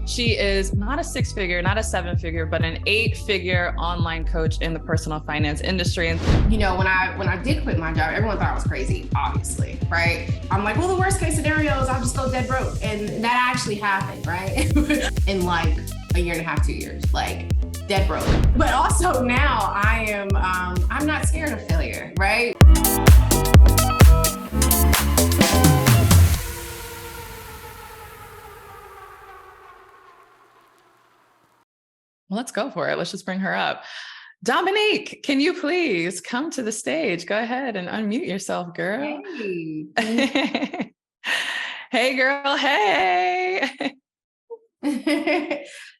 She is not a six-figure, not a seven-figure, but an eight-figure online coach in the personal finance industry. And you know, when I did quit my job, everyone thought I was crazy, obviously, right? I'm like, well, the worst case scenario is I'll just go dead broke. And that actually happened, right? In like a year and a half, 2 years, like dead broke. But also now I'm not scared of failure, right? Well, let's go for it. Let's just bring her up. Dominique, can you please come to the stage? Go ahead and unmute yourself, girl. Hey, Hey, girl. Hey.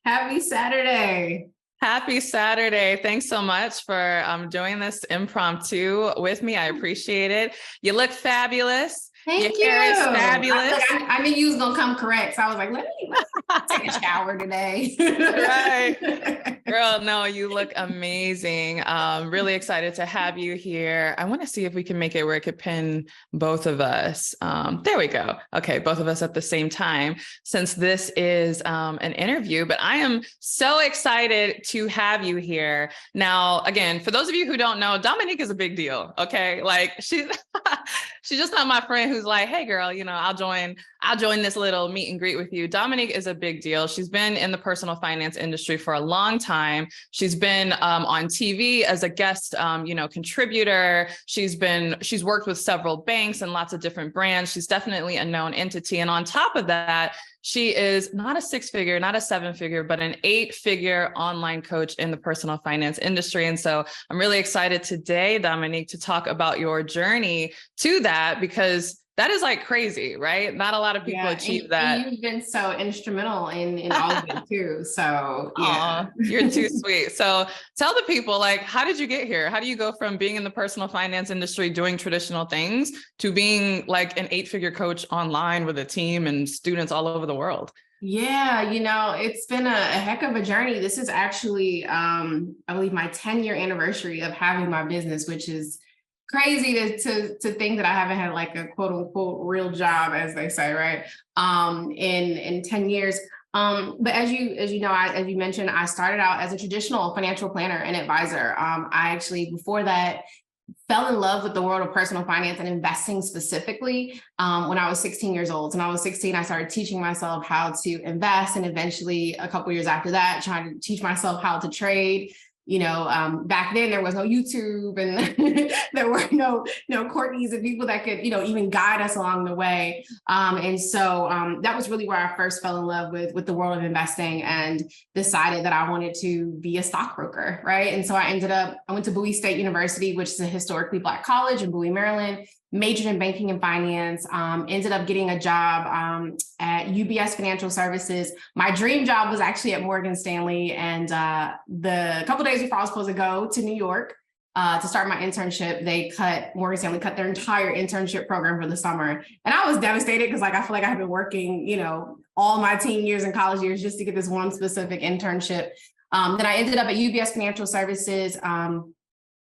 Happy Saturday. Happy Saturday. Thanks so much for doing this impromptu with me. I appreciate it. You look fabulous. Thank Your hair is you. fabulous. I knew you was going to come correct. So I was like, let me take a shower today. Right. Girl, no, you look amazing. Really excited to have you here. I want to see if we can make it where it could pin both of us. There we go. Okay, both of us at the same time, since this is an interview, but I am so excited to have you here. Now, again, for those of you who don't know, Dominique is a big deal. Okay. Like she's just not my friend who's like, hey girl, you know, I'll join this little meet and greet with you. Dominique is a big deal. She's been in the personal finance industry for a long time. She's been on TV as a guest, contributor. She's worked with several banks and lots of different brands. She's definitely a known entity. And on top of that, she is not a six-figure, not a seven-figure, but an eight-figure online coach in the personal finance industry. And so I'm really excited today, Dominique, to talk about your journey to that, because that is like crazy, right? Not a lot of people achieve that. And you've been so instrumental in all of it too. So yeah. Aww, you're too sweet. So tell the people, like, how did you get here? How do you go from being in the personal finance industry, doing traditional things, to being like an eight-figure coach online with a team and students all over the world? Yeah, it's been a heck of a journey. This is actually, I believe, my 10-year anniversary of having my business, which is crazy to think that I haven't had like a quote unquote real job, as they say, right? In 10 years. But as you mentioned, I started out as a traditional financial planner and advisor. I actually, before that, fell in love with the world of personal finance and investing specifically when I was 16 years old. And I was 16, I started teaching myself how to invest, and eventually a couple years after that, trying to teach myself how to trade. Back then there was no YouTube, and there were no Courtneys and people that could, even guide us along the way. And so that was really where I first fell in love with the world of investing, and decided that I wanted to be a stockbroker, right? And so I went to Bowie State University, which is a historically Black college in Bowie, Maryland, majored in banking and finance, ended up getting a job at UBS Financial Services. My dream job was actually at Morgan Stanley. And the couple days before I was supposed to go to New York to start my internship, Morgan Stanley cut their entire internship program for the summer. And I was devastated because I feel like I had been working, all my teen years and college years just to get this one specific internship. Then I ended up at UBS Financial Services,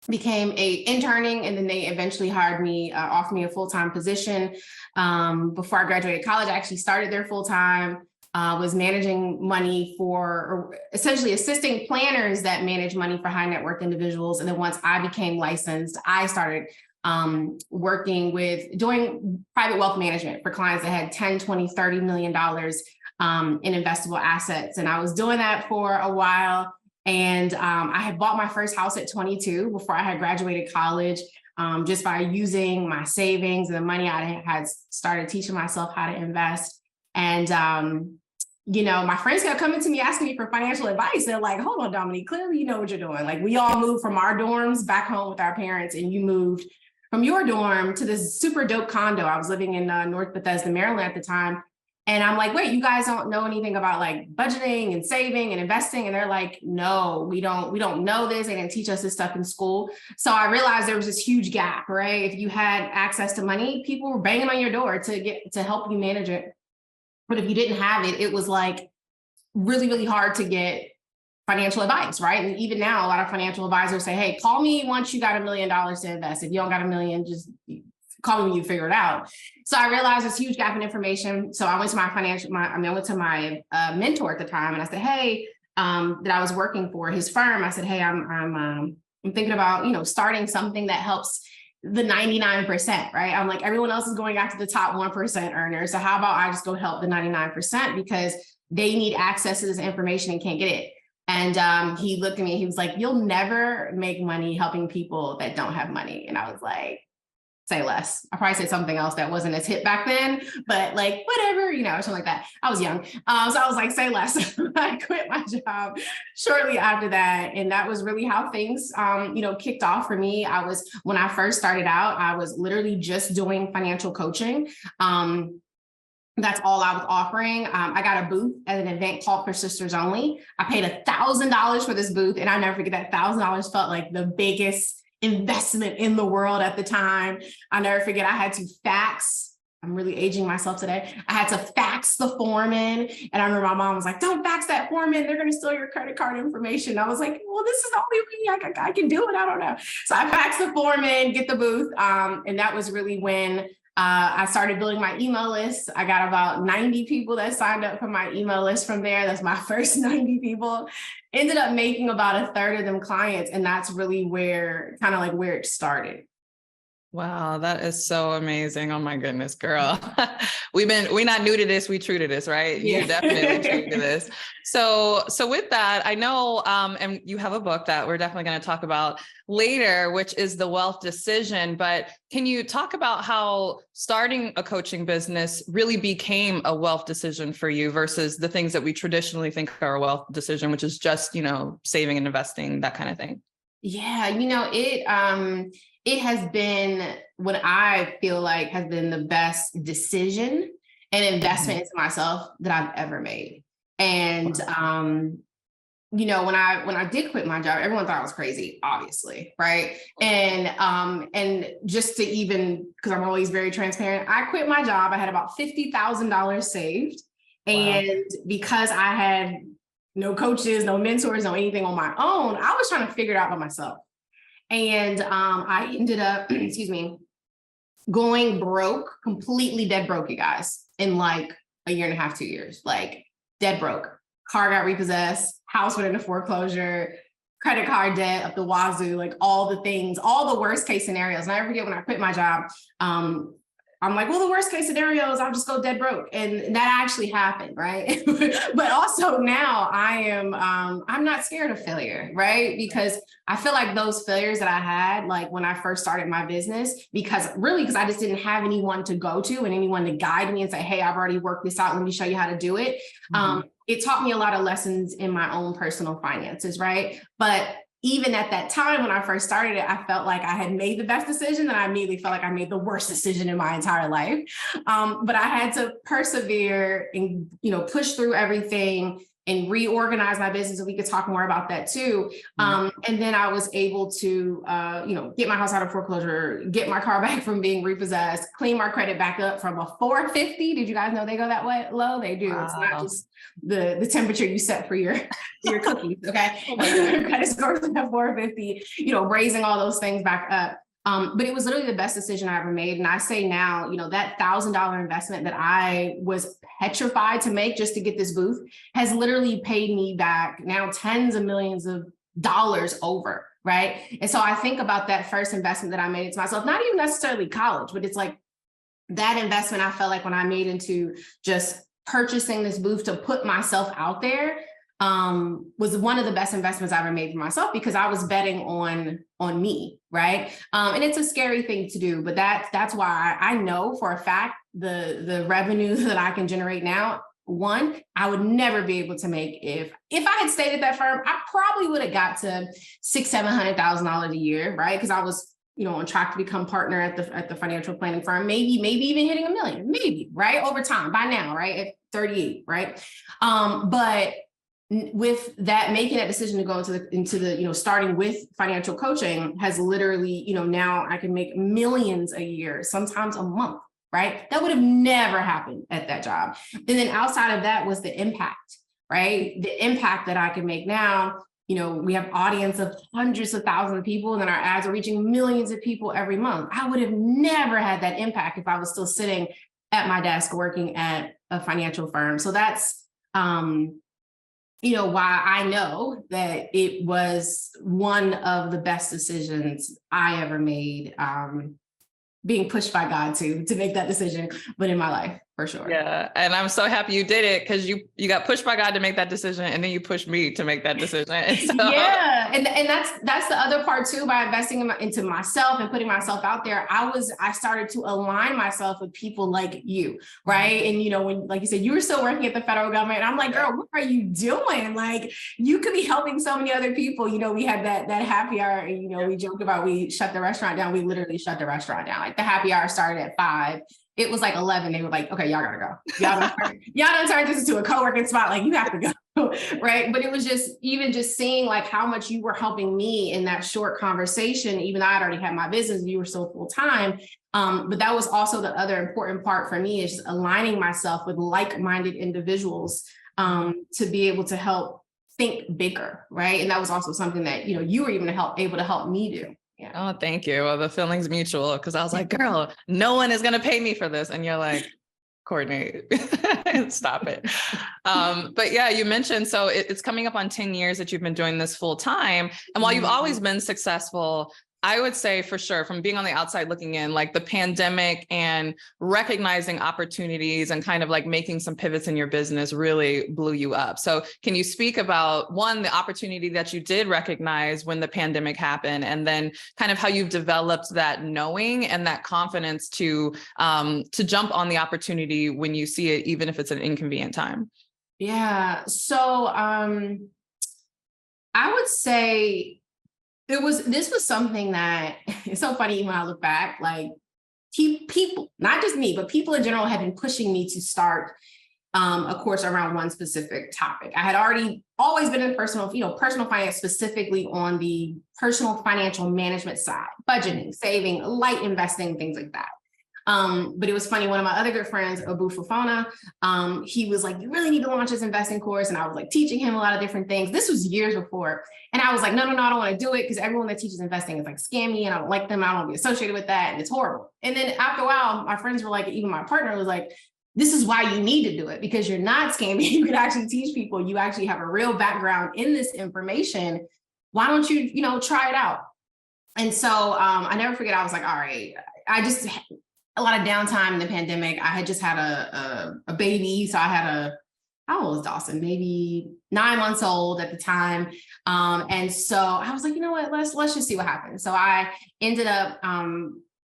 became interning, and then they eventually hired me, offered me a full-time position. Before I graduated college, I actually started there full-time, was managing money or essentially assisting planners that manage money for high net worth individuals. And then once I became licensed, I started working with doing private wealth management for clients that had 10, 20, $30 million in investable assets. And I was doing that for a while. And I had bought my first house at 22 before I had graduated college, just by using my savings and the money I had started teaching myself how to invest. And, my friends kept coming to me asking me for financial advice. They're like, hold on, Dominique, clearly you know what you're doing. Like, we all moved from our dorms back home with our parents, and you moved from your dorm to this super dope condo. I was living in North Bethesda, Maryland at the time. And I'm like, wait, you guys don't know anything about like budgeting and saving and investing? And they're like, no, we don't know this. They didn't teach us this stuff in school. So I realized there was this huge gap, right? If you had access to money, people were banging on your door to help you manage it. But if you didn't have it, it was like really, really hard to get financial advice, right? And even now, a lot of financial advisors say, hey, call me once you got $1 million to invest. If you don't got $1 million, just call me when you figure it out. So I realized this huge gap in information. So I went to I went to my mentor at the time, and I said, hey, that I was working for his firm. I said, hey, I'm thinking about, starting something that helps the 99%, right? I'm like, everyone else is going after the top 1% earners. So how about I just go help the 99% because they need access to this information and can't get it. And he looked at me and he was like, you'll never make money helping people that don't have money. And I was like, say less. I probably said something else that wasn't as hip back then, but like, whatever, or something like that. I was young. So I was like, say less. I quit my job shortly after that. And that was really how things, kicked off for me. When I first started out, I was literally just doing financial coaching. That's all I was offering. I got a booth at an event called For Sisters Only. I paid $1,000 for this booth. And I'll never forget that $1,000 felt like the biggest investment in the world at the time. I'll never forget, I had to fax. I'm really aging myself today. I had to fax the form in. And I remember my mom was like, don't fax that form in. They're going to steal your credit card information. I was like, well, this is the only way I can do it. I don't know. So I faxed the form in, get the booth. And that was really when I started building my email list. I got about 90 people that signed up for my email list from there. That's my first 90 people. Ended up making about a third of them clients. And that's really where it started. Wow, that is so amazing. Oh my goodness, girl. We're not new to this. We true to this, right? Yeah. You're definitely true to this. So with that, I know, and you have a book that we're definitely going to talk about later, which is The Wealth Decision. But can you talk about how starting a coaching business really became a wealth decision for you versus the things that we traditionally think are a wealth decision, which is just, saving and investing, that kind of thing? Yeah, it has been what I feel like has been the best decision and investment into myself that I've ever made. And, when I did quit my job, everyone thought I was crazy, obviously. Right. And just to because I'm always very transparent, I quit my job. I had about $50,000 saved. Wow. And because I had no coaches, no mentors, no anything on my own, I was trying to figure it out by myself. And I ended up, going broke, completely dead broke, you guys, in like a year and a half, 2 years, like dead broke. Car got repossessed, house went into foreclosure, credit card debt up the wazoo, like all the things, all the worst case scenarios. And I forget when I quit my job, I'm like, well, the worst case scenario is I'll just go dead broke. And that actually happened, right? But also now I'm not scared of failure, right? Because I feel like those failures that I had, like when I first started my business, because I just didn't have anyone to go to and anyone to guide me and say, hey, I've already worked this out. Let me show you how to do it. It taught me a lot of lessons in my own personal finances, right? But even at that time, when I first started it, I felt like I had made the best decision, and I immediately felt like I made the worst decision in my entire life. But I had to persevere and, push through everything and reorganize my business. And we could talk more about that too. And then I was able to, get my house out of foreclosure, get my car back from being repossessed, clean my credit back up from a 450. Did you guys know they go that way low? They do. Wow. It's not just the temperature you set for your cookies. Okay. Credit scores at 450, raising all those things back up. But it was literally the best decision I ever made. And I say now, that $1,000 investment that I was petrified to make just to get this booth has literally paid me back now tens of millions of dollars over. Right. And so I think about that first investment that I made into myself, not even necessarily college, but it's like that investment I felt like when I made into just purchasing this booth to put myself out there, was one of the best investments I ever made for myself, because I was betting on me. Right. And it's a scary thing to do, but that's why I know for a fact the revenue that I can generate now, one, I would never be able to make if I had stayed at that firm. I probably would have got to $600,000-$700,000 a year. Right. Because I was, on track to become partner at the financial planning firm, maybe even hitting $1 million, maybe, right, over time by now, right, at 38, right. But with that, making that decision to go into the starting with financial coaching has literally, now I can make millions a year, sometimes a month, right? That would have never happened at that job. And then outside of that was the impact, right? The impact that I can make now we have audience of hundreds of thousands of people, and then our ads are reaching millions of people every month. I would have never had that impact if I was still sitting at my desk working at a financial firm. So that's, why I know that it was one of the best decisions I ever made, being pushed by God to make that decision, but in my life, for sure. Yeah. And I'm so happy you did it, because you got pushed by God to make that decision, and then you pushed me to make that decision. And so... Yeah. And that's the other part too, by investing into myself and putting myself out there. I started to align myself with people like you. Right. And, when, like you said, you were still working at the federal government, and I'm like, girl, what are you doing? Like, you could be helping so many other people. We had that happy hour, we joked about, we shut the restaurant down. We literally shut the restaurant down. Like, the happy hour started at 5. It was like 11. They were like, okay, y'all gotta go. Y'all done turned this into a co-working spot. Like, you have to go. Right. But it was just seeing like how much you were helping me in that short conversation, even though I'd already had my business, you were still full time. But that was also the other important part for me, is just aligning myself with like-minded individuals, to be able to help think bigger. Right. And that was also something that, you were even able to help me do. Yeah. Oh, thank you. Well, the feeling's mutual, because I was like, girl, no one is going to pay me for this. And you're like, Courtney, stop it. But yeah, you mentioned, so it's coming up on 10 years that you've been doing this full time. And while you've always been successful, I would say for sure, from being on the outside looking in, like the pandemic and recognizing opportunities and kind of like making some pivots in your business really blew you up. So can you speak about, one, the opportunity that you did recognize when the pandemic happened, and then kind of how you've developed that knowing and that confidence to jump on the opportunity when you see it, even if it's an inconvenient time? Yeah. So I would say, this was something that, it's so funny when I look back, like people, not just me, but people in general, have been pushing me to start a course around one specific topic. I had always been in personal finance, specifically on the personal financial management side, budgeting, saving, light investing, things like that. But it was funny. One of my other good friends, Abu Fofana, he was like, you really need to launch this investing course. And I was like teaching him a lot of different things. This was years before. And I was like, no, I don't want to do it, because everyone that teaches investing is like scammy, and I don't like them. I don't want to be associated with that. And it's horrible. And then after a while, my friends were like, even my partner was like, this is why you need to do it, because you're not scammy. You can actually teach people. You actually have a real background in this information. Why don't you, try it out? And so I never forget, I was like, all right, I just a lot of downtime in the pandemic. I had just had a baby. So I had how old was Dawson? Maybe 9 months old at the time. And so I was like, you know what, let's just see what happens. So I ended up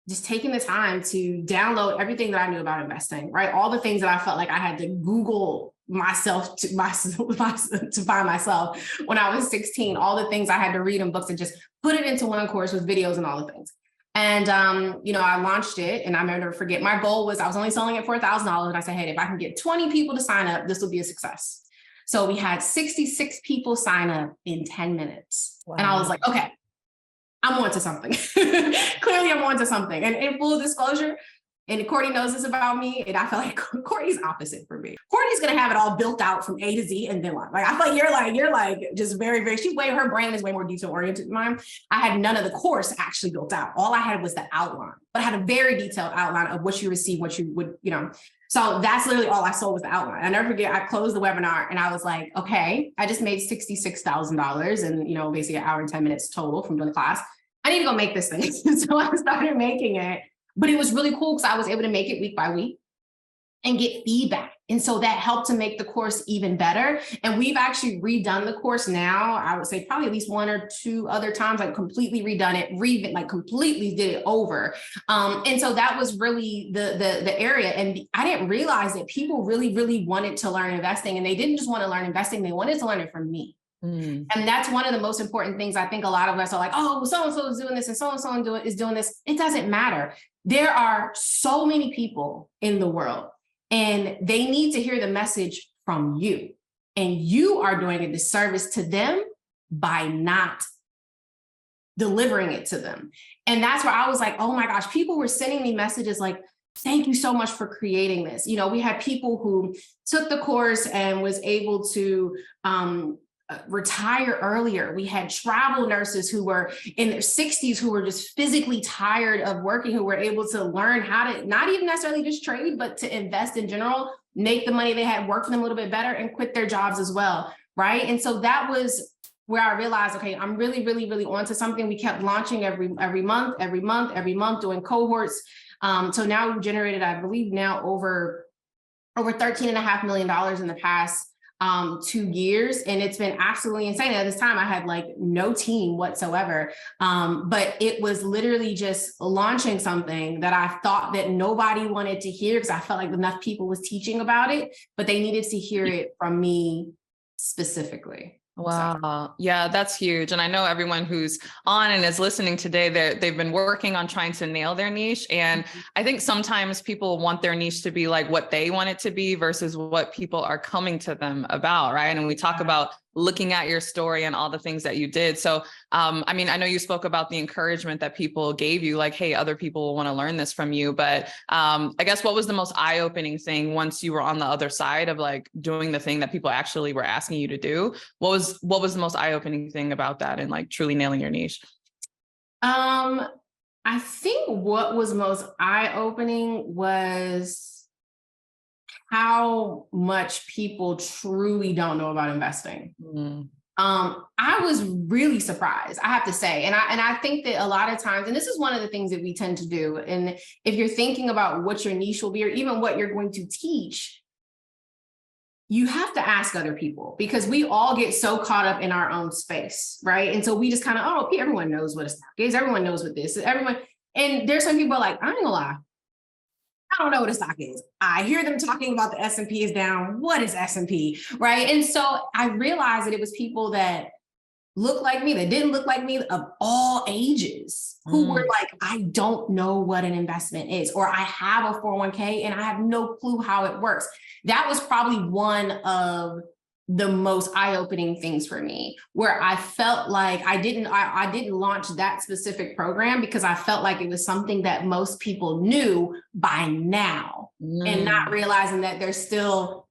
just taking the time to download everything that I knew about investing, right? All the things that I felt like I had to Google myself to find myself when I was 16, all the things I had to read in books, and just put it into one course with videos and all the things. And, I launched it, and I never forget, my goal was, I was only selling it for $1,000. And I said, hey, if I can get 20 people to sign up, this will be a success. So we had 66 people sign up in 10 minutes. Wow. And I was like, okay, I'm on to something. Clearly I'm on to something. And in full disclosure, and Courtney knows this about me, and I feel like Courtney's opposite for me. Courtney's gonna have it all built out from A to Z, and then like I feel like you're like just very, very. Her brain is way more detail oriented than mine. I had none of the course actually built out. All I had was the outline, but I had a very detailed outline of what you receive, what you would, So that's literally all I saw was the outline. I never forget. I closed the webinar, and I was like, okay, I just made $66,000, and basically an hour and 10 minutes total from doing the class. I need to go make this thing. So I started making it. But it was really cool because I was able to make it week by week and get feedback. And so that helped to make the course even better. And we've actually redone the course now. I would say probably at least 1 or 2 other times, like completely redone it, completely did it over. And so that was really the area. And I didn't realize that people really, really wanted to learn investing. And they didn't just want to learn investing. They wanted to learn it from me. And that's one of the most important things. I think a lot of us are like, oh, so-and-so is doing this and so-and-so is doing this. It doesn't matter. There are so many people in the world, and they need to hear the message from you. And you are doing a disservice to them by not delivering it to them. And that's where I was like, oh my gosh, people were sending me messages like, thank you so much for creating this. We had people who took the course and was able to retire earlier. We had travel nurses who were in their 60s who were just physically tired of working, who were able to learn how to not even necessarily just trade, but to invest in general, make the money they had work for them a little bit better and quit their jobs as well. Right. And so that was where I realized, okay, I'm really, really, really onto something. We kept launching every month, doing cohorts. So now we've generated, I believe now over $13.5 million in the past 2 years. And it's been absolutely insane. At this time, I had like no team whatsoever. But it was literally just launching something that I thought that nobody wanted to hear because I felt like enough people was teaching about it, but they needed to hear it from me specifically. Wow. So. Yeah, that's huge. And I know everyone who's on and is listening today, they've been working on trying to nail their niche. And I think sometimes people want their niche to be like what they want it to be versus what people are coming to them about. Right. And we talk about looking at your story and all the things that you did. So, I mean, I know you spoke about the encouragement that people gave you, like, hey, other people will want to learn this from you. But I guess what was the most eye-opening thing once you were on the other side of like doing the thing that people actually were asking you to do? What was the most eye-opening thing about that and like truly nailing your niche? I think what was most eye-opening was how much people truly don't know about investing. I was really surprised, I have to say. And I think that a lot of times, and this is one of the things that we tend to do. And if you're thinking about what your niche will be, or even what you're going to teach, you have to ask other people because we all get so caught up in our own space, right? And so we just kind of, everyone knows what a stock is. Everyone knows what this is. And there's some people like, I ain't gonna lie, I don't know what a stock is. I hear them talking about the S&P is down. What is S&P, right? And so I realized that it was people that look like me, that didn't look like me, of all ages, who were like, I don't know what an investment is, or I have a 401k and I have no clue how it works. That was probably one of the most eye-opening things for me, where I felt like I didn't launch that specific program because I felt like it was something that most people knew by now, and not realizing that there's still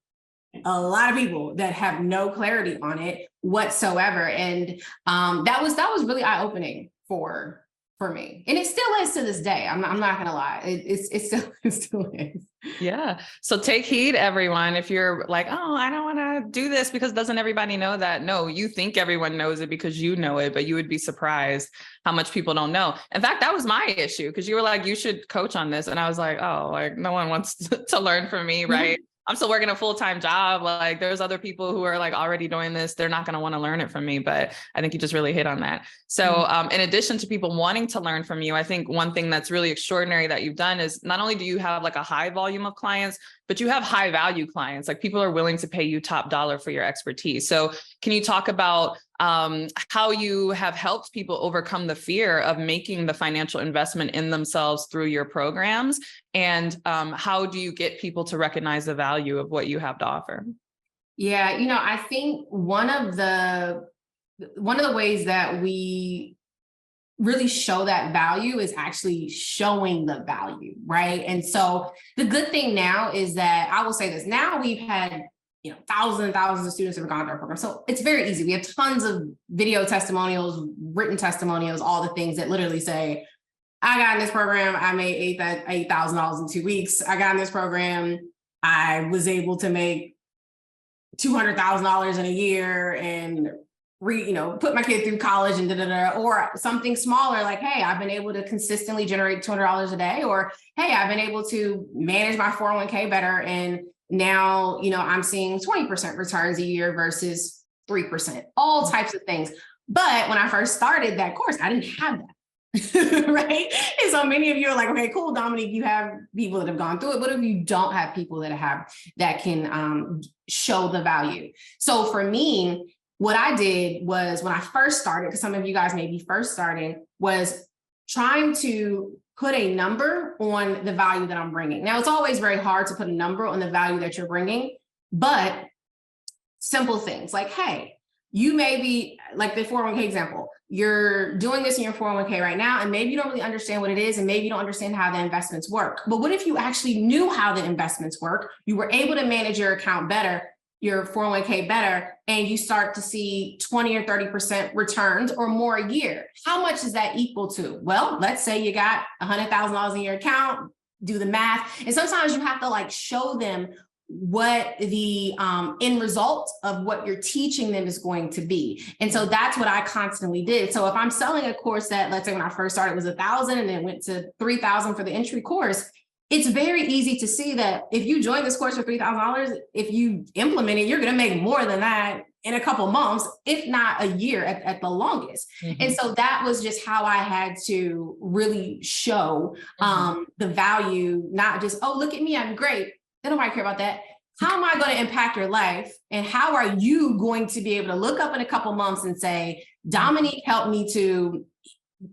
a lot of people that have no clarity on it whatsoever. And that was really eye-opening for me. And it still is to this day. I'm not gonna lie. It still is. Yeah. So take heed, everyone. If you're like, oh, I don't want to do this because doesn't everybody know that? No, you think everyone knows it because you know it, but you would be surprised how much people don't know. In fact, that was my issue because you were like, you should coach on this. And I was like, oh, like no one wants to learn from me. Right. I'm still working a full-time job. Like there's other people who are like already doing this. They're not going to want to learn it from me, but I think you just really hit on that. So in addition to people wanting to learn from you, I think one thing that's really extraordinary that you've done is not only do you have like a high volume of clients, but you have high value clients. Like people are willing to pay you top dollar for your expertise. So can you talk about how you have helped people overcome the fear of making the financial investment in themselves through your programs? And how do you get people to recognize the value of what you have to offer? Yeah, I think one of the ways that we really show that value is actually showing the value, right? And so the good thing now is that I will say this, now we've had thousands and thousands of students who have gone through our program. So it's very easy. We have tons of video testimonials, written testimonials, all the things that literally say, I got in this program, I made $8,000 in 2 weeks. I got in this program, I was able to make $200,000 in a year and put my kid through college and or something smaller like, hey, I've been able to consistently generate $200 a day, or hey, I've been able to manage my 401k better. And now, I'm seeing 20% returns a year versus 3%, all types of things. But when I first started that course, I didn't have that. Right. And so many of you are like, okay, cool, Dominique, you have people that have gone through it. But if you don't have people that can show the value. So for me, what I did was when I first started, because some of you guys may be first starting, was trying to put a number on the value that I'm bringing. Now, it's always very hard to put a number on the value that you're bringing, but simple things like, hey, you may be like the 401k example. You're doing this in your 401k right now, and maybe you don't really understand what it is, and maybe you don't understand how the investments work. But what if you actually knew how the investments work? You were able to manage your account better. your 401k better, and you start to see 20 or 30% returns or more a year. How much is that equal to? Well, let's say you got $100,000 in your account, do the math. And sometimes you have to like show them what the end result of what you're teaching them is going to be. And so that's what I constantly did. So if I'm selling a course that, let's say when I first started, it was $1,000 and then went to $3,000 for the entry course, it's very easy to see that if you join this course for $3,000, if you implement it, you're going to make more than that in a couple months, if not a year at the longest. Mm-hmm. And so that was just how I had to really show the value, not just, oh, look at me, I'm great. They don't care about that. How am I going to impact your life? And how are you going to be able to look up in a couple months and say, Dominique helped me to,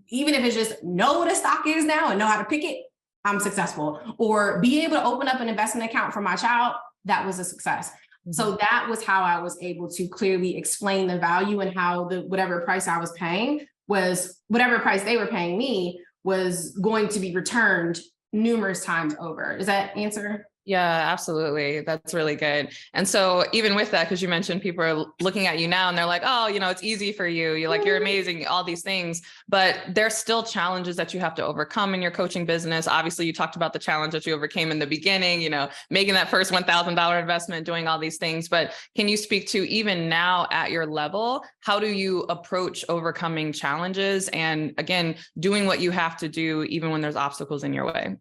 even if it's just know what a stock is now and know how to pick it, I'm successful. Or be able to open up an investment account for my child, that was a success. Mm-hmm. So that was how I was able to clearly explain the value and how the whatever price I was paying was, whatever price they were paying me was going to be returned numerous times over. Does that answer? Yeah, absolutely. That's really good. And so even with that, because you mentioned people are looking at you now and they're like, oh, it's easy for you. You're like, you're amazing, all these things, but there's still challenges that you have to overcome in your coaching business. Obviously, you talked about the challenge that you overcame in the beginning, making that first $1,000 investment, doing all these things. But can you speak to even now at your level, how do you approach overcoming challenges and again, doing what you have to do, even when there's obstacles in your way?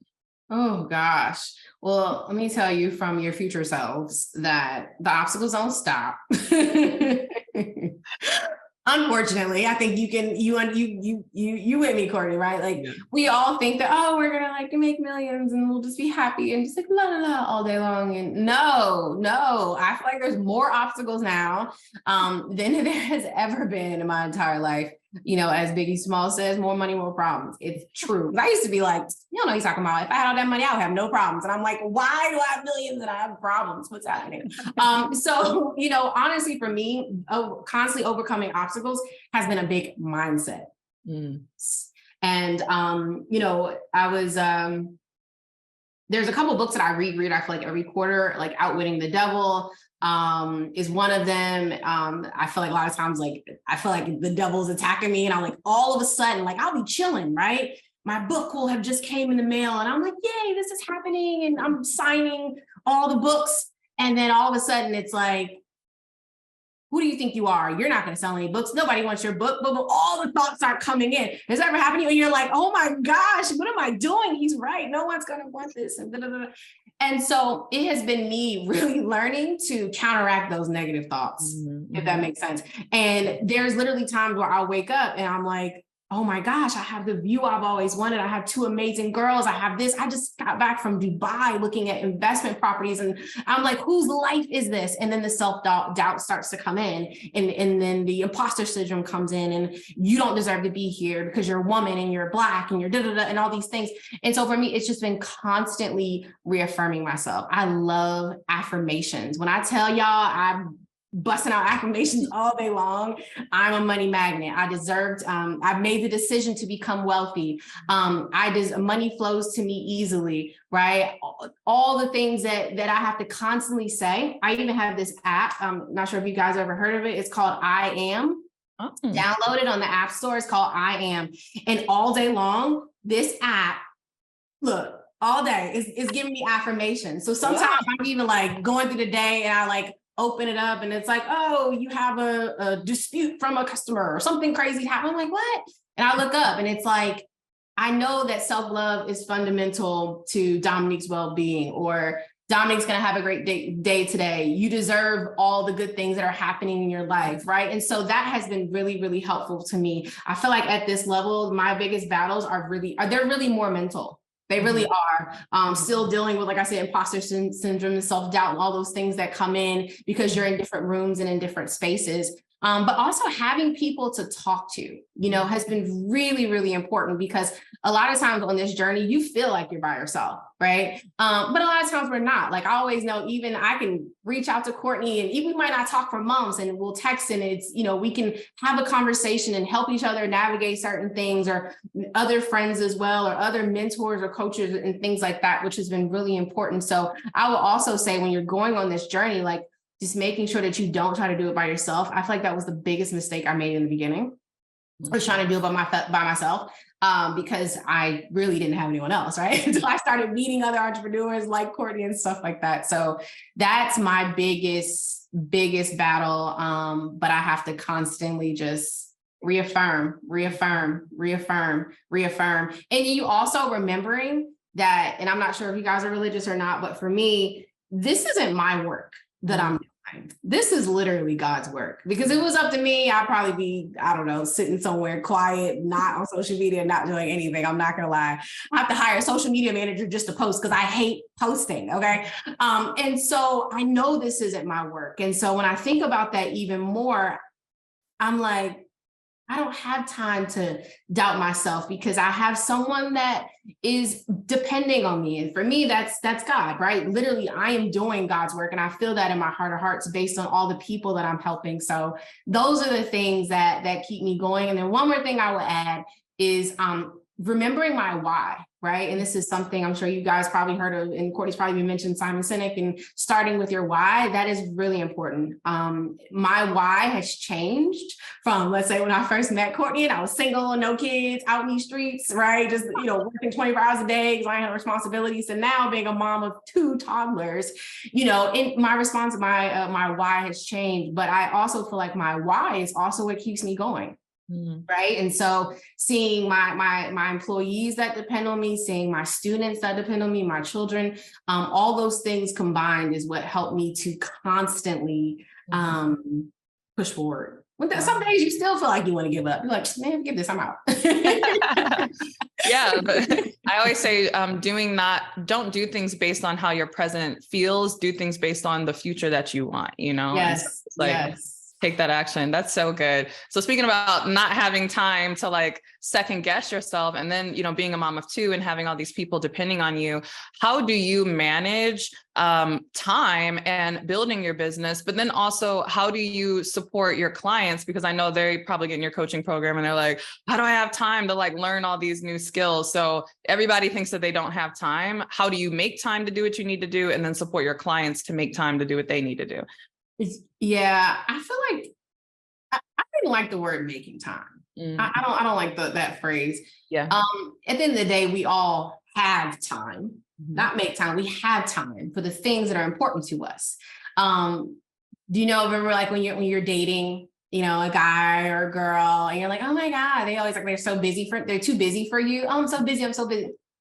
Oh gosh. Well, let me tell you from your future selves that the obstacles don't stop. Unfortunately, I think you with me, Courtney, right? Like we all think that, oh, we're going to like make millions and we'll just be happy and just like la la la all day long. And no, I feel like there's more obstacles now than there has ever been in my entire life. As Biggie Small says, more money, more problems. It's true. I used to be like, you don't know what he's talking about. If I had all that money, I would have no problems. And I'm like, why do I have millions and I have problems? What's happening? So, honestly, for me, constantly overcoming obstacles has been a big mindset. And, I was, there's a couple books that I reread, I feel like every quarter, like Outwitting the Devil, is one of them. I feel like a lot of times, like, I feel like the devil's attacking me and I'm like, all of a sudden, like I'll be chilling, right? My book will have just came in the mail and I'm like, yay, this is happening. And I'm signing all the books. And then all of a sudden it's like, who do you think you are? You're not going to sell any books. Nobody wants your book, but all the thoughts are coming in. Has that ever happened to you? And you're like, oh my gosh, what am I doing? He's right. No one's going to want this. And so it has been me really learning to counteract those negative thoughts, if that makes sense. And there's literally times where I'll wake up and I'm like, oh my gosh, I have the view I've always wanted. I have 2 amazing girls. I have this. I just got back from Dubai looking at investment properties. And I'm like, whose life is this? And then the self-doubt starts to come in. And then the imposter syndrome comes in and you don't deserve to be here because you're a woman and you're Black and you're da-da-da and all these things. And so for me, it's just been constantly reaffirming myself. I love affirmations. When I tell y'all, I'm busting out affirmations all day long. I'm a money magnet. I deserved, I've made the decision to become wealthy. Money flows to me easily, right? All the things that I have to constantly say. I even have this app. I'm not sure if you guys ever heard of it. It's called I Am. Download it on the App Store. It's called I Am. And all day long, this app, look, all day is giving me affirmations. So sometimes I'm even like going through the day and I like open it up and it's like, oh, you have a dispute from a customer or something crazy happened. I'm like, what? And I look up and it's like, I know that self-love is fundamental to Dominique's well-being, or Dominique's going to have a great day today. You deserve all the good things that are happening in your life, right? And so that has been really, really helpful to me. I feel like at this level, my biggest battles they're really more mental. They really are. Still dealing with, like I said, imposter syndrome and self-doubt and all those things that come in because you're in different rooms and in different spaces. But also having people to talk to, has been really, really important, because a lot of times on this journey, you feel like you're by yourself, right? But a lot of times we're not. Like I always know, even I can reach out to Courtney and even we might not talk for months and we'll text and it's, we can have a conversation and help each other navigate certain things, or other friends as well, or other mentors or coaches and things like that, which has been really important. So I will also say, when you're going on this journey, like, just making sure that you don't try to do it by yourself. I feel like that was the biggest mistake I made in the beginning. I was trying to do it by myself because I really didn't have anyone else, right? Until I started meeting other entrepreneurs like Courtney and stuff like that. So that's my biggest battle. But I have to constantly just reaffirm. And you also remembering that, and I'm not sure if you guys are religious or not, but for me, this isn't my work that I'm doing. This is literally God's work. Because if it was up to me, I'd probably be, I don't know, sitting somewhere quiet, not on social media, not doing anything. I'm not going to lie. I have to hire a social media manager just to post because I hate posting. Okay. And so I know this isn't my work. And so when I think about that even more, I'm like, I don't have time to doubt myself because I have someone that is depending on me. And for me, that's God, right? Literally, I am doing God's work. And I feel that in my heart of hearts based on all the people that I'm helping. So those are the things that keep me going. And then one more thing I will add is remembering my why, right? And this is something I'm sure you guys probably heard of, and Courtney's probably mentioned Simon Sinek, and starting with your why, that is really important. My why has changed from, let's say, when I first met Courtney and I was single, no kids, out in these streets, right? Just, working 24 hours a day because I had responsibilities, and now being a mom of 2 toddlers, in my response, my why has changed, but I also feel like my why is also what keeps me going. Right. And so seeing my employees that depend on me, seeing my students that depend on me, my children, all those things combined is what helped me to constantly push forward. Some days you still feel like you want to give up. You're like, man, give this, I'm out. Yeah. But I always say don't do things based on how your present feels, do things based on the future that you want, Yes. So yes. Take that action. That's so good. So speaking about not having time to second guess yourself, and then, being a mom of 2 and having all these people depending on you, how do you manage time and building your business? But then also, how do you support your clients? Because I know they probably get in your coaching program and they're like, how do I have time to learn all these new skills? So everybody thinks that they don't have time. How do you make time to do what you need to do, and then support your clients to make time to do what they need to do? Yeah, I feel like I didn't like the word making time. I don't like that phrase. Yeah. At the end of the day, we all have time, not make time. We have time for the things that are important to us. Do you remember when you're dating, a guy or a girl, and you're like, oh my God, they always they're too busy for you. Oh, I'm so busy.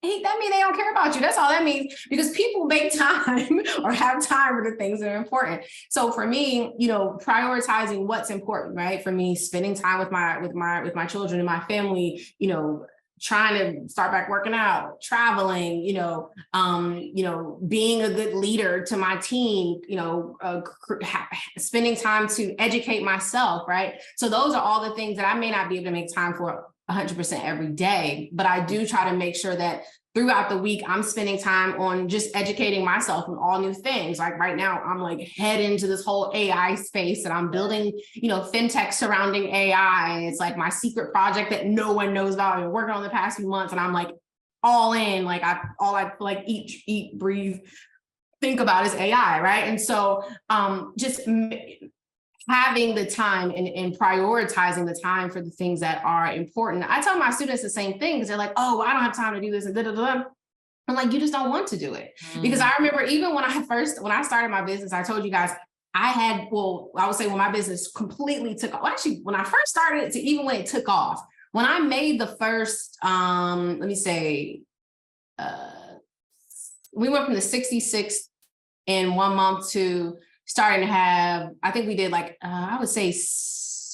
That means they don't care about you. That's all that means, because people make time or have time for the things that are important. So for me, prioritizing what's important, right? For me, spending time with my children and my family, trying to start back working out, traveling, being a good leader to my team, spending time to educate myself, right? So those are all the things that I may not be able to make time for 100% every day, but I do try to make sure that throughout the week, I'm spending time on just educating myself on all new things. Like right now, I'm head into this whole AI space, and I'm building, fintech surrounding AI. It's my secret project that no one knows about. I've been working on the past few months, and I'm all in. I eat, breathe, think about is AI, right? And so just having the time and prioritizing the time for the things that are important. I tell my students the same thing, because they're like, oh, I don't have time to do this and da-da-da. I'm like, you just don't want to do it. Because I remember even when I started my business, I told you guys, I would say when my business completely took off. Actually, when I first started to even when it took off, when I made the first, we went from the 66 in 1 month to starting to have, I think we did I would say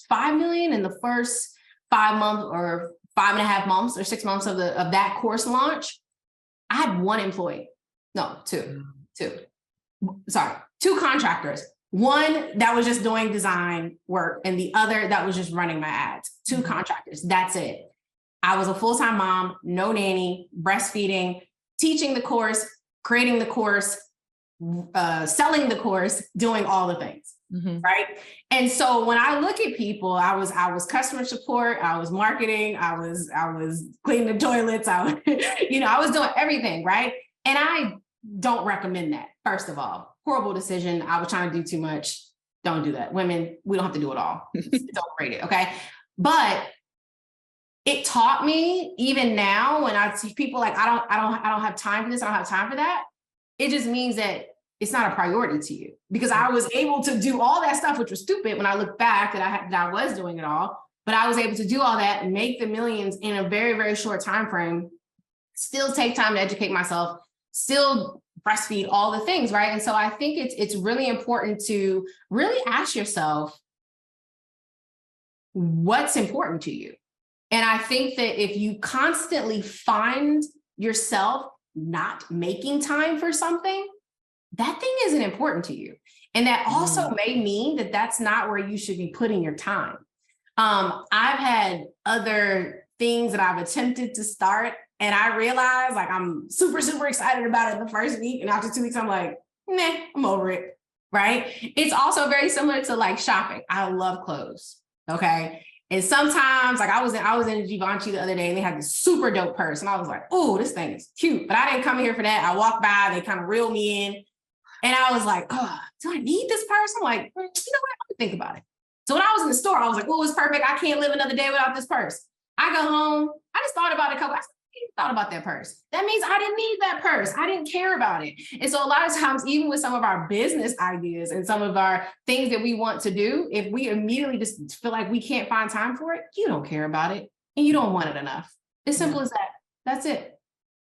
5 million in the first 5 months or 5.5 months or 6 months of that course launch. I had 1 employee. No, 2. Sorry, 2 contractors. 1 that was just doing design work, and the other that was just running my ads. 2 contractors. That's it. I was a full-time mom, no nanny, breastfeeding, teaching the course, creating the course, selling the course, doing all the things. Right. And so when I look at people, I was customer support, I was marketing, I was cleaning the toilets, I was doing everything. Right. And I don't recommend that. First of all, horrible decision. I was trying to do too much. Don't do that. Women, we don't have to do it all. Don't rate it. Okay. But it taught me, even now, when I see people like, I don't have time for this, I don't have time for that. It just means that it's not a priority to you, because I was able to do all that stuff, which was stupid when I look back that I was doing it all, but I was able to do all that and make the millions in a very, very short time frame, still take time to educate myself, still breastfeed, all the things, right? And so I think it's really important to really ask yourself, what's important to you? And I think that if you constantly find yourself not making time for something, that thing isn't important to you. And that also may mean that that's not where you should be putting your time. I've had other things that I've attempted to start, and I realized like I'm super, super excited about it the first week. And after 2 weeks, I'm like, nah, I'm over it. Right. It's also very similar to like shopping. I love clothes. Okay. And sometimes, like I was in Givenchy the other day, and they had this super dope purse, and I was like, "Oh, this thing is cute," but I didn't come here for that. I walked by, they kind of reeled me in, and I was like, "Oh, do I need this purse?" I'm like, you know what? Let me think about it. So when I was in the store, I was like, "Oh, it's perfect. I can't live another day without this purse." I go home. I just thought about it a couple. I thought about that purse. That means I didn't need that purse. I didn't care about it. And so a lot of times, even with some of our business ideas and some of our things that we want to do, if we immediately just feel like we can't find time for it, you don't care about it and you don't want it enough. As simple as that. That's it.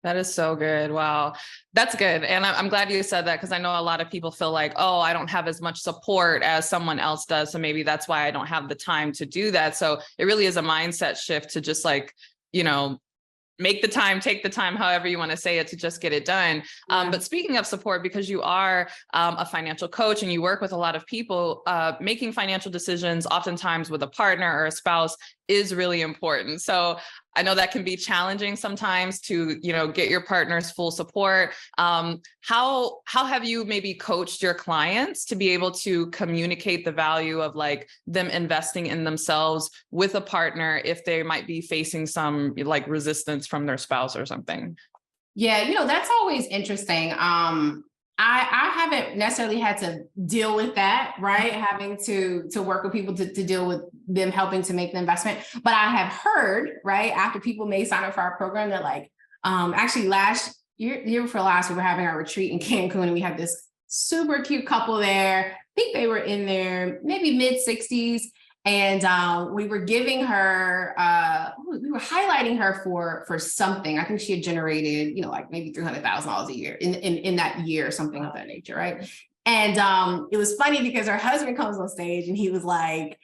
That is so good. Wow. That's good. And I'm glad you said that, because I know a lot of people feel like, oh, I don't have as much support as someone else does, so maybe that's why I don't have the time to do that. So it really is a mindset shift to just like, make the time, take the time, however you want to say it, to just get it done. But speaking of support, because you are a financial coach and you work with a lot of people, making financial decisions, oftentimes with a partner or a spouse, is really important. So I know that can be challenging sometimes to, get your partner's full support. How have you maybe coached your clients to be able to communicate the value of like them investing in themselves with a partner if they might be facing some like resistance from their spouse or something? Yeah, that's always interesting. I haven't necessarily had to deal with that, right? Having to work with people to deal with them helping to make the investment. But I have heard, right, after people may sign up for our program, that like, actually last year before last, we were having our retreat in Cancun, and we had this super cute couple there. I think they were in their maybe mid-60s. And we were giving her, we were highlighting her for something. I think she had generated, like maybe $300,000 a year in that year, or something of that nature, right? And it was funny because her husband comes on stage and he was like,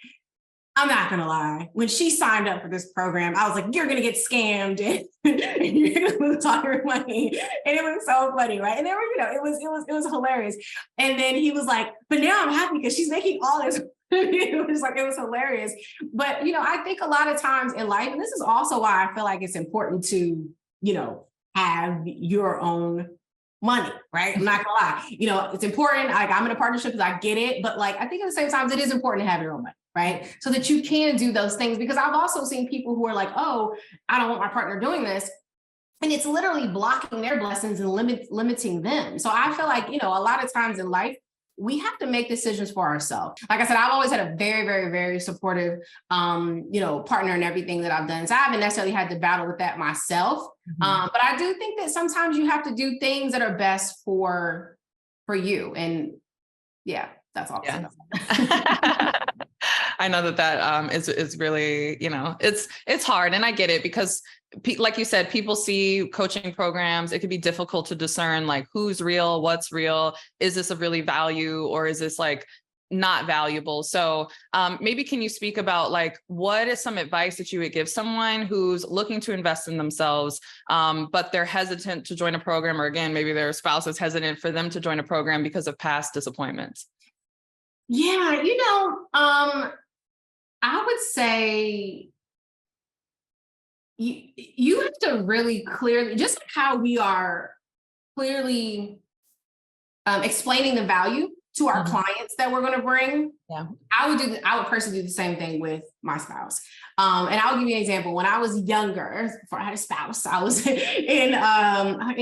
I'm not gonna lie, when she signed up for this program, I was like, you're gonna get scammed and you're gonna lose all your money. And it was so funny, right? And there were, it was hilarious. And then he was like, but now I'm happy because she's making all this. It was hilarious. But, I think a lot of times in life, and this is also why I feel like it's important to, have your own money, right? I'm not gonna lie. It's important. Like, I'm in a partnership because I get it. But like, I think at the same time, it is important to have your own money, right? So that you can do those things, because I've also seen people who are like, oh, I don't want my partner doing this. And it's literally blocking their blessings and limiting them. So I feel like, a lot of times in life, we have to make decisions for ourselves. Like I said, I've always had a very, very, very supportive, partner in everything that I've done. So I haven't necessarily had to battle with that myself. But I do think that sometimes you have to do things that are best for you. And yeah, that's all. Yeah. I know that is really, it's hard, and I get it, because like you said, people see coaching programs. It can be difficult to discern like who's real, what's real. Is this of really value, or is this like not valuable? So maybe can you speak about like, what is some advice that you would give someone who's looking to invest in themselves, but they're hesitant to join a program, or again, maybe their spouse is hesitant for them to join a program because of past disappointments? Yeah, I would say you have to really clearly, just like how we are clearly explaining the value to our clients that we're going to bring. Yeah, I would personally do the same thing with my spouse. And I'll give you an example. When I was younger, before I had a spouse, I was in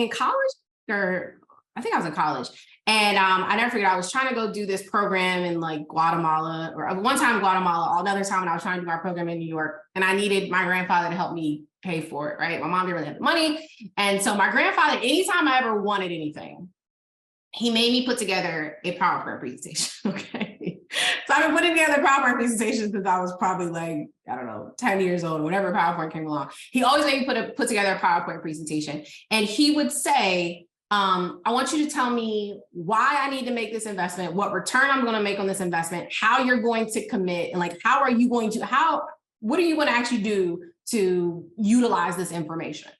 college, or I think I was in college. And I never forget, I was trying to go do this program in like Guatemala, or one time in Guatemala, another time when I was trying to do my program in New York, and I needed my grandfather to help me pay for it, right? My mom didn't really have the money. And so my grandfather, anytime I ever wanted anything, he made me put together a PowerPoint presentation, okay? So I've been putting together PowerPoint presentations since I was probably like, I don't know, 10 years old, whenever PowerPoint came along. He always made me put together a PowerPoint presentation. And he would say, I want you to tell me why I need to make this investment, what return I'm going to make on this investment, how you're going to commit, and like, what are you going to actually do to utilize this information?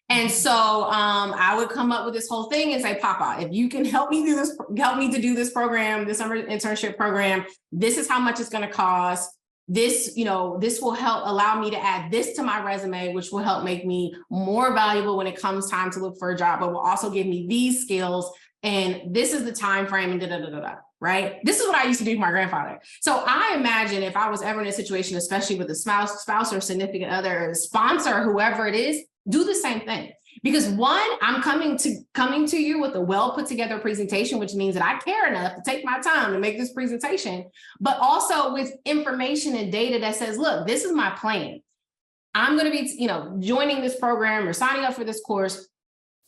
And so I would come up with this whole thing and say, Papa, if you can help me to do this program, this summer internship program, this is how much it's going to cost. This, this will help allow me to add this to my resume, which will help make me more valuable when it comes time to look for a job, but will also give me these skills. And this is the time frame, and right? This is what I used to do with my grandfather. So I imagine if I was ever in a situation, especially with a spouse or significant other, or sponsor, whoever it is, do the same thing. Because one, I'm coming to you with a well put together presentation, which means that I care enough to take my time to make this presentation, but also with information and data that says, look, this is my plan. I'm going to be, joining this program or signing up for this course.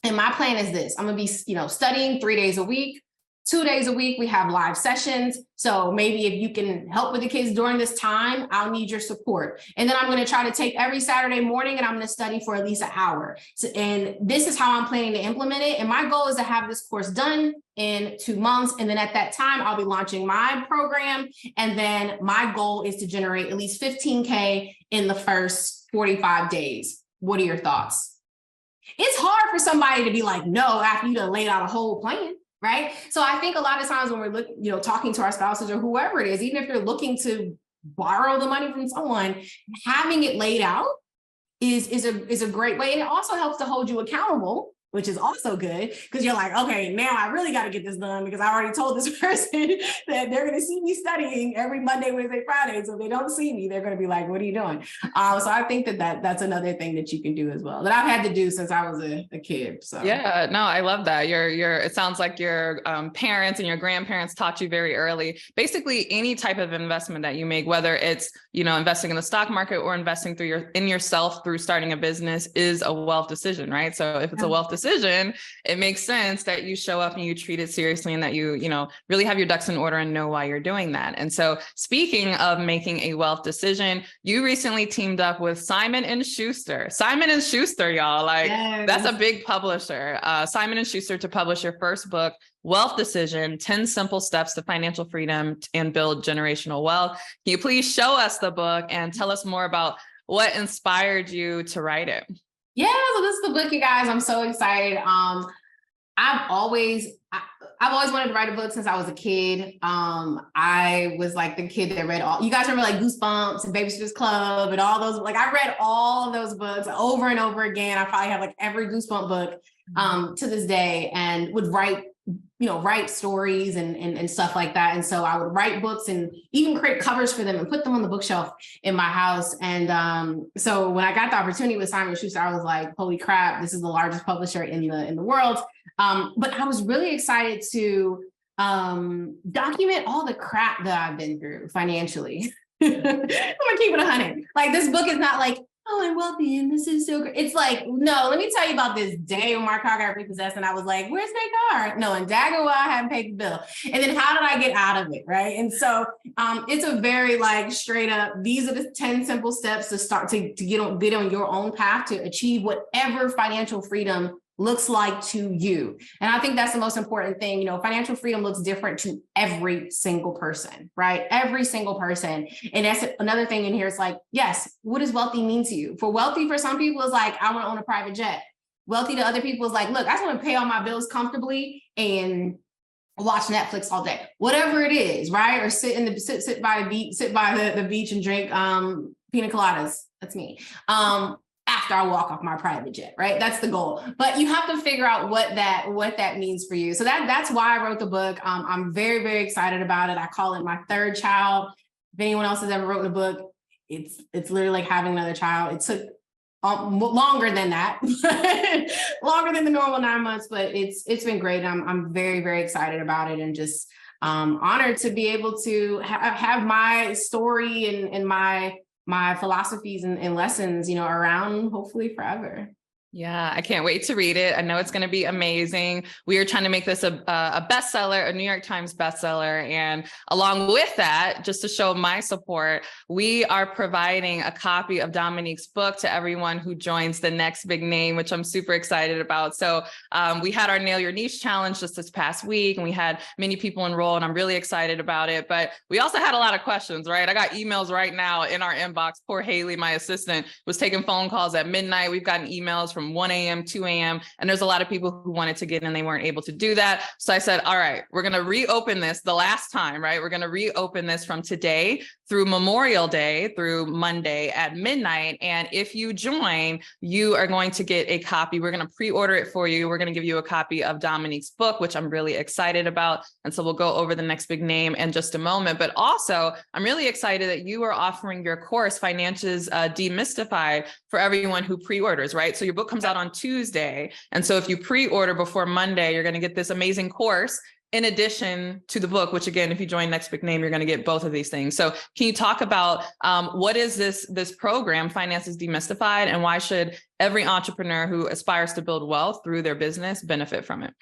And my plan is this. I'm going to be, studying 3 days a week. 2 days a week, we have live sessions. So maybe if you can help with the kids during this time, I'll need your support. And then I'm going to try to take every Saturday morning and I'm going to study for at least an hour. And this is how I'm planning to implement it. And my goal is to have this course done in 2 months. And then at that time, I'll be launching my program. And then my goal is to generate at least $15K in the first 45 days. What are your thoughts? It's hard for somebody to be like, no, after you done laid out a whole plan. Right. So I think a lot of times when we're talking to our spouses or whoever it is, even if you're looking to borrow the money from someone, having it laid out is a great way. And it also helps to hold you accountable, which is also good because you're like, okay, now I really got to get this done because I already told this person that they're going to see me studying every Monday, Wednesday, Friday. So if they don't see me, they're going to be like, what are you doing? So I think that's another thing that you can do as well that I've had to do since I was a kid. So yeah, no, I love that. It sounds like your parents and your grandparents taught you very early. Basically, any type of investment that you make, whether it's investing in the stock market or investing in yourself through starting a business, is a wealth decision, right? So if it's a wealth decision, it makes sense that you show up and you treat it seriously and that you really have your ducks in order and know why you're doing that. And so speaking of making a wealth decision, you recently teamed up with Simon & Schuster. Simon & Schuster, y'all, That's a big publisher. Simon & Schuster to publish your first book, Wealth Decision, 10 Simple Steps to Financial Freedom and Build Generational Wealth. Can you please show us the book and tell us more about what inspired you to write it? Yeah, so this is the book, you guys. I'm so excited. I've always wanted to write a book since I was a kid. I was like the kid that read you guys remember like Goosebumps and Babysitter's Club and all those, I read all of those books over and over again. I probably have like every Goosebump book to this day, and would write stories and stuff like that. And so I would write books and even create covers for them and put them on the bookshelf in my house. And so when I got the opportunity with Simon & Schuster, I was like, holy crap, this is the largest publisher in the world. But I was really excited to document all the crap that I've been through financially. I'm gonna keep it 100. Like, this book is not like, oh, I'm wealthy and this is so great. It's like, no, let me tell you about this day when my car got repossessed and I was like, where's my car? No, and daggone well, I hadn't paid the bill. And then how did I get out of it, right? And so it's a very straight up, these are the 10 simple steps to start to get on your own path to achieve whatever financial freedom looks like to you. And I think that's the most important thing. Financial freedom looks different to every single person, right? Every single person. And that's another thing in here. It's like, yes, what does wealthy mean to you? For some people, it's like, I want to own a private jet. Wealthy to other people is like, look, I just want to pay all my bills comfortably and watch Netflix all day, whatever it is, right? Or sit by the beach and drink pina coladas. That's me. After I walk off my private jet, right? That's the goal. But you have to figure out what that means for you. So that's why I wrote the book. I'm very, very excited about it. I call it my third child. If anyone else has ever written a book, it's literally like having another child. It took longer than that, longer than the normal 9 months, but it's been great. I'm very, very excited about it, and just honored to be able to have my story and my philosophies and lessons, around hopefully forever. Yeah, I can't wait to read it. I know it's going to be amazing. We are trying to make this a bestseller, a New York Times bestseller. And along with that, just to show my support, we are providing a copy of Dominique's book to everyone who joins the Next Big Name, which I'm super excited about. So we had our Nail Your Niche challenge just this past week, and we had many people enroll, and I'm really excited about it. But we also had a lot of questions, right? I got emails right now in our inbox. Poor Haley, my assistant, was taking phone calls at midnight. We've gotten emails from 1 a.m., 2 a.m. And there's a lot of people who wanted to get in, they weren't able to do that. So I said, all right, we're going to reopen this the last time, right? We're going to reopen this from today through Memorial Day, through Monday at midnight. And if you join, you are going to get a copy. We're going to pre-order it for you. We're going to give you a copy of Dominique's book, which I'm really excited about. And so we'll go over the Next Big Name in just a moment. But also, I'm really excited that you are offering your course, Finances Demystified, for everyone who pre-orders, right? So your book comes out on Tuesday. And so if you pre-order before Monday, you're going to get this amazing course in addition to the book, which again, if you join Next Big Name, you're going to get both of these things. So can you talk about what is this program, Finances Demystified, and why should every entrepreneur who aspires to build wealth through their business benefit from it?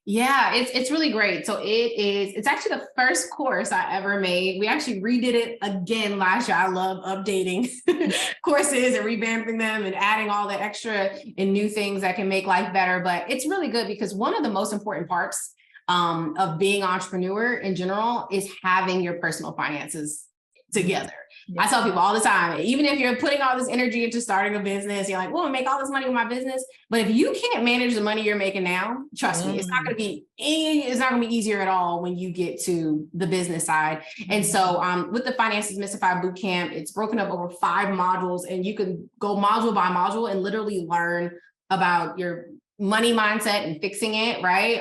Yeah, it's really great. So it's actually the first course I ever made. We actually redid it again last year. I love updating courses and revamping them and adding all the extra and new things that can make life better. But it's really good because one of the most important parts of being an entrepreneur in general is having your personal finances together. Yeah. I tell people all the time, even if you're putting all this energy into starting a business, you're like, well, I make all this money with my business. But if you can't manage the money you're making now, trust me, it's not going to be easier at all when you get to the business side. And so with the Finances Demystified Bootcamp, it's broken up over 5 modules, and you can go module by module and literally learn about your money mindset and fixing it, right?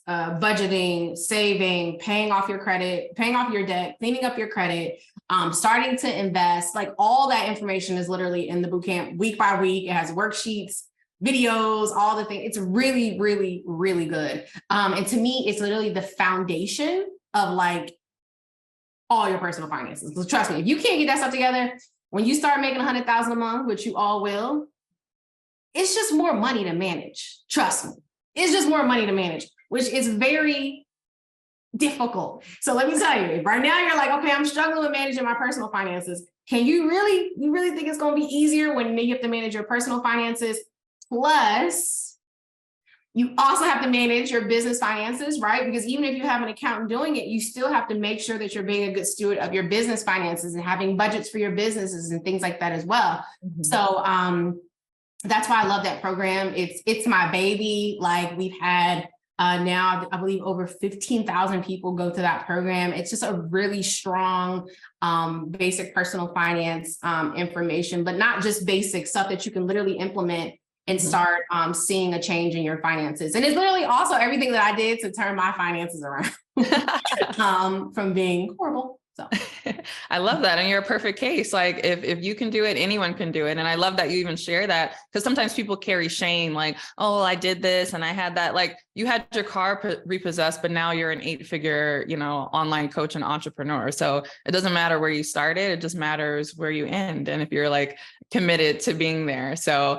Budgeting, saving, paying off your credit, paying off your debt, cleaning up your credit, starting to invest. Like all that information is literally in the bootcamp week by week. It has worksheets, videos, all the things. It's really, really, really good. And to me, it's literally the foundation of like all your personal finances. Because trust me, if you can't get that stuff together, when you start making $100,000 a month, which you all will, it's just more money to manage. Trust me. It's just more money to manage, which is very difficult. So let me tell you, right now you're like, okay, I'm struggling with managing my personal finances. Can you really think it's going to be easier when you have to manage your personal finances? Plus, you also have to manage your business finances, right? Because even if you have an accountant doing it, you still have to make sure that you're being a good steward of your business finances and having budgets for your businesses and things like that as well. Mm-hmm. So, that's why I love that program. It's my baby. Like we've had now, I believe over 15,000 people go to that program. It's just a really strong basic personal finance information, but not just basic stuff that you can literally implement and start seeing a change in your finances. And it's literally also everything that I did to turn my finances around from being horrible. So I love that. And you're a perfect case. Like if you can do it, anyone can do it. And I love that you even share that, because sometimes people carry shame, like, oh, I did this and I had that. Like you had your car repossessed, but now you're an 8-figure, online coach and entrepreneur. So it doesn't matter where you started. It just matters where you end. And if you're like committed to being there. So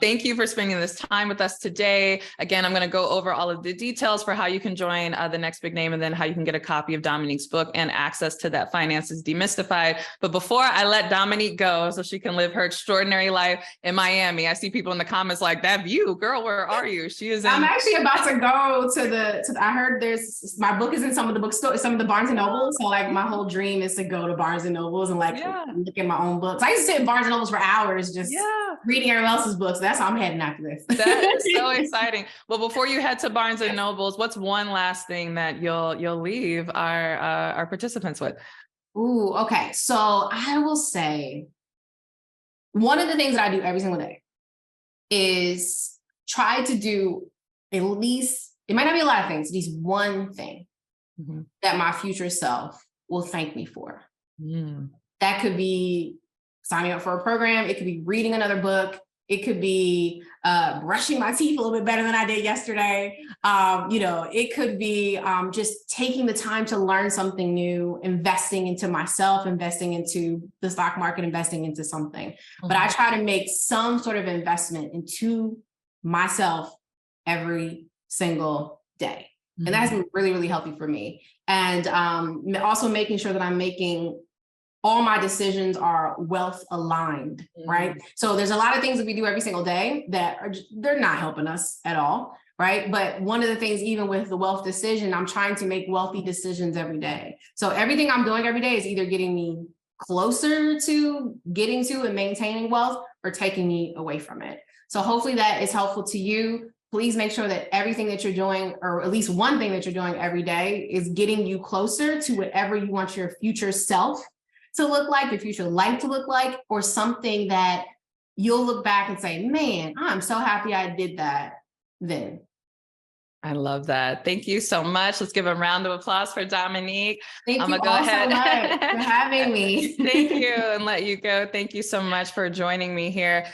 thank you for spending this time with us today. Again, I'm going to go over all of the details for how you can join the Next Big Name, and then how you can get a copy of Dominique's book and access to that Finances Demystified. But before I let Dominique go so she can live her extraordinary life in Miami, I see people in the comments like, that view, girl, where are you? She is I'm actually about to go to I heard my book is in some of the bookstores, some of the Barnes and Nobles. So like my whole dream is to go to Barnes and Nobles and like look at my own books. I used to sit in Barnes and Nobles for hours just reading everyone else's books. That's how I'm heading after this. That is so exciting. Well, before you head to Barnes and Nobles, what's one last thing that you'll leave our participants with? Ooh, okay. So I will say one of the things that I do every single day is try to do at least, it might not be a lot of things, at least one thing that my future self will thank me for. That could be signing up for a program. It could be reading another book. It could be brushing my teeth a little bit better than I did yesterday. It could be just taking the time to learn something new, investing into myself, investing into the stock market, investing into something. Mm-hmm. But I try to make some sort of investment into myself every single day. Mm-hmm. And that's been really, really healthy for me. And also making sure that I'm making all my decisions are wealth aligned, right? So there's a lot of things that we do every single day that they're not helping us at all, right? But one of the things, even with the wealth decision, I'm trying to make wealthy decisions every day. So everything I'm doing every day is either getting me closer to getting to and maintaining wealth or taking me away from it. So hopefully that is helpful to you. Please make sure that everything that you're doing, or at least one thing that you're doing every day, is getting you closer to whatever you want your future self to look like, your future life to look like, or something that you'll look back and say, man, I'm so happy I did that then. I love that. Thank you so much. Let's give a round of applause for Dominique. Thank you all so much for having me. Thank you, and let you go. Thank you so much for joining me here.